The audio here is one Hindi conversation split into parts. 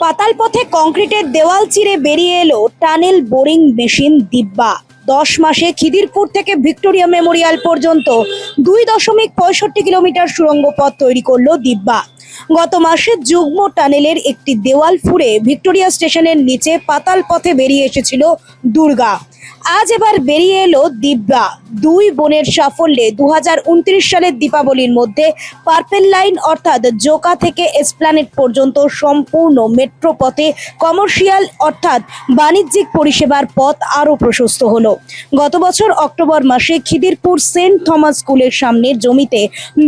পাতাল পথে কংক্রিটের দেওয়াল চিরে বেরিয়ে এলো টানেল বোরিং মেশিন দিব্যা। 10 মাসে খিদিরপুর থেকে ভিক্টোরিয়া মেমোরিয়াল পর্যন্ত 2.65 কিলোমিটার সুড়ঙ্গ পথ তৈরি করলো দিব্যা। গত মাসে যুগ্ম টানেলের একটি দেওয়াল ফুঁড়ে ভিক্টোরিয়া স্টেশনের নিচে পাতাল পথে বেরিয়ে এসেছিল দুর্গা। আজ এবার বেরিয়ে এলো দিব্যা। দুই বোনের সাফল্যে 2029 সালের দীপাবলির মধ্যে পার্পেল লাইন অর্থাৎ জোকা থেকে এসপ্ল্যানেড পর্যন্ত সম্পূর্ণ মেট্রো পথে কমার্শিয়াল অর্থাৎ বাণিজ্যিক পরিষেবার পথ আরও প্রশস্ত হলো। গত বছর অক্টোবর মাসে খিদিরপুর সেন্ট থমাস স্কুলের সামনের জমিতে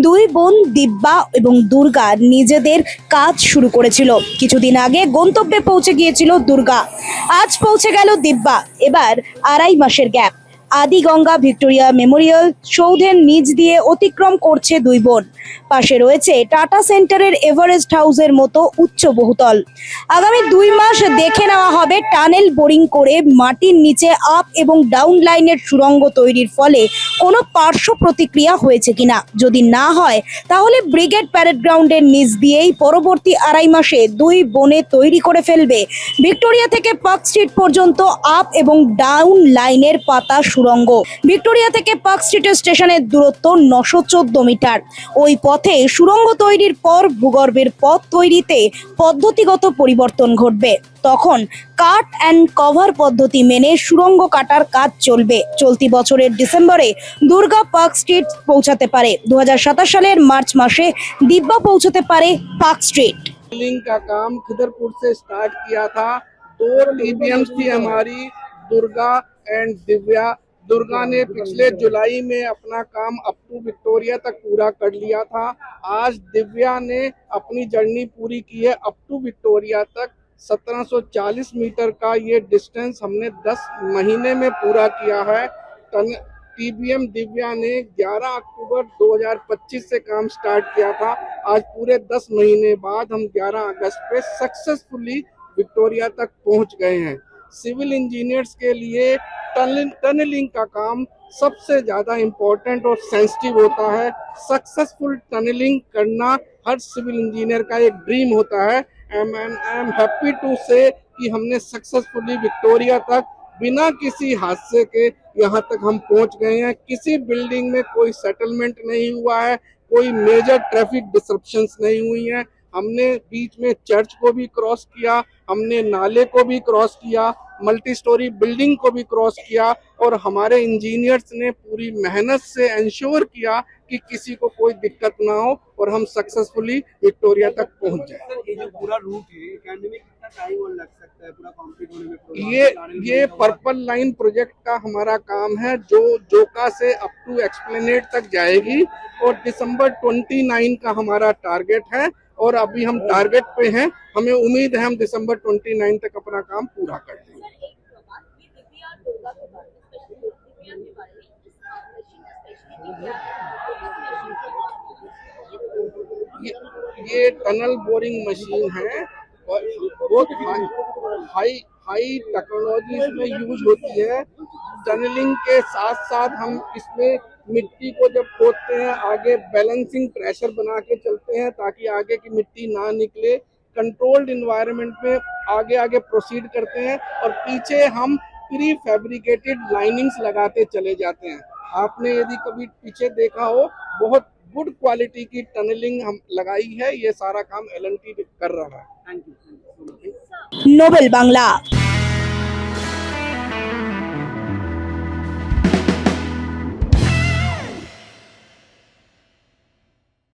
দুই বোন দিব্যা এবং দুর্গা নিজেদের কাজ শুরু করেছিল। কিছুদিন আগে গন্তব্যে পৌঁছে গিয়েছিল দুর্গা, আজ পৌঁছে গেল দিব্যা। এবার 2.5 মাসের গ্যাপ। আদিগঙ্গা ভিক্টোরিয়া মেমোরিয়াল সৌধের নিচ দিয়ে অতিক্রম করছে দুই বোন। পাশে রয়েছে টাটা সেন্টারের এভারেস্ট হাউসের মতো উচ্চ বহুতল। আগামী 2 মাস দেখে নেওয়া হবে টানেল বোরিং করে মাটির নিচে আপ এবং ডাউন লাইনের সুড়ঙ্গ তৈরির ফলে কোনো পার্শ্ব প্রতিক্রিয়া হয়েছে কিনা। যদি না হয় তাহলে ব্রিগেড প্যারেড গ্রাউন্ডের নিচ দিয়েই পরবর্তী 2.5 মাসে দুই বোনে তৈরি করে ফেলবে ভিক্টোরিয়া থেকে পার্ক স্ট্রিট পর্যন্ত আপ এবং ডাউন লাইনের পাতা সুড়ঙ্গ। ভিক্টোরিয়া থেকে পার্ক স্ট্রিটের স্টেশনের দূরত্ব 914 মিটার। ওই পথে সুড়ঙ্গ তৈরির পর ভূগর্ভের পথ তৈরিতে পদ্ধতিগত পরিবর্তন ঘটবে। তখন কাট অ্যান্ড কভার পদ্ধতি মেনে সুড়ঙ্গ কাটার কাজ চলবে। চলতি বছরের ডিসেম্বরে দুর্গা পার্ক স্ট্রিট পৌঁছাতে পারে। 2027 সালের মার্চ मासे दिब्बा पहुंचते पारे पार्क स्ट्रीट। लिंक का काम खिदरपुर से स्टार्ट किया था। 2 टीबीएम्स थी हमारी, दुर्गा एंड दिव्या। दुर्गा ने पिछले जुलाई में अपना काम अप टू विक्टोरिया तक पूरा कर लिया था। आज दिव्या ने अपनी जर्नी पूरी की है अप टू विक्टोरिया तक। 1740 मीटर का ये डिस्टेंस हमने 10 महीने में पूरा किया है। टीबीएम दिव्या ने 11 अक्टूबर 2025 से काम स्टार्ट किया था। आज पूरे 10 महीने बाद हम 11 अगस्त पे सक्सेसफुली विक्टोरिया तक पहुंच गए हैं। सिविल इंजीनियर्स के लिए टनलिंग का काम सबसे ज़्यादा इम्पोर्टेंट और सेंसिटिव होता है। सक्सेसफुल टनलिंग करना हर सिविल इंजीनियर का एक ड्रीम होता है। आई एम हैप्पी टू से कि हमने सक्सेसफुली विक्टोरिया तक बिना किसी हादसे के यहाँ तक हम पहुँच गए हैं। किसी बिल्डिंग में कोई सेटलमेंट नहीं हुआ है, कोई मेजर ट्रैफिक डिसरप्शंस नहीं हुई हैं। हमने बीच में चर्च को भी क्रॉस किया, हमने नाले को भी क्रॉस किया, मल्टी स्टोरी बिल्डिंग को भी क्रॉस किया और हमारे इंजीनियर्स ने पूरी मेहनत से इंश्योर किया कि किसी को कोई दिक्कत ना हो और हम सक्सेसफुली विक्टोरिया तक पहुंच जाए। ये जो पूरा रूट है एकेडमी में कितना टाइम और लग सकता है पूरा कंप्लीट होने में? ये पर्पल लाइन प्रोजेक्ट का हमारा काम है जो जोका से अप टू एक्सप्लेनेड तक जाएगी और दिसंबर 29 का हमारा टारगेट है और अभी हम टारगेट पे हैं। हमें उम्मीद है हम दिसंबर 29 तक अपना काम पूरा कर देंगे। ये टनल बोरिंग मशीन है और बहुत हाई टेक्नोलॉजी इसमें यूज होती है। टनलिंग के साथ साथ हम इसमें मिट्टी को जब खोदते हैं आगे बैलेंसिंग प्रेशर बना के चलते हैं ताकि आगे की मिट्टी ना निकले। कंट्रोल्ड इन्वायरमेंट में आगे आगे प्रोसीड करते हैं और पीछे हम प्री फैब्रिकेटेड लाइनिंग्स लगाते चले जाते हैं। आपने यदि कभी पीछे देखा हो बहुत गुड क्वालिटी की टनलिंग हम लगाई है। ये सारा काम L&T कर रहा है। Thank you. नोबेल बांग्ला।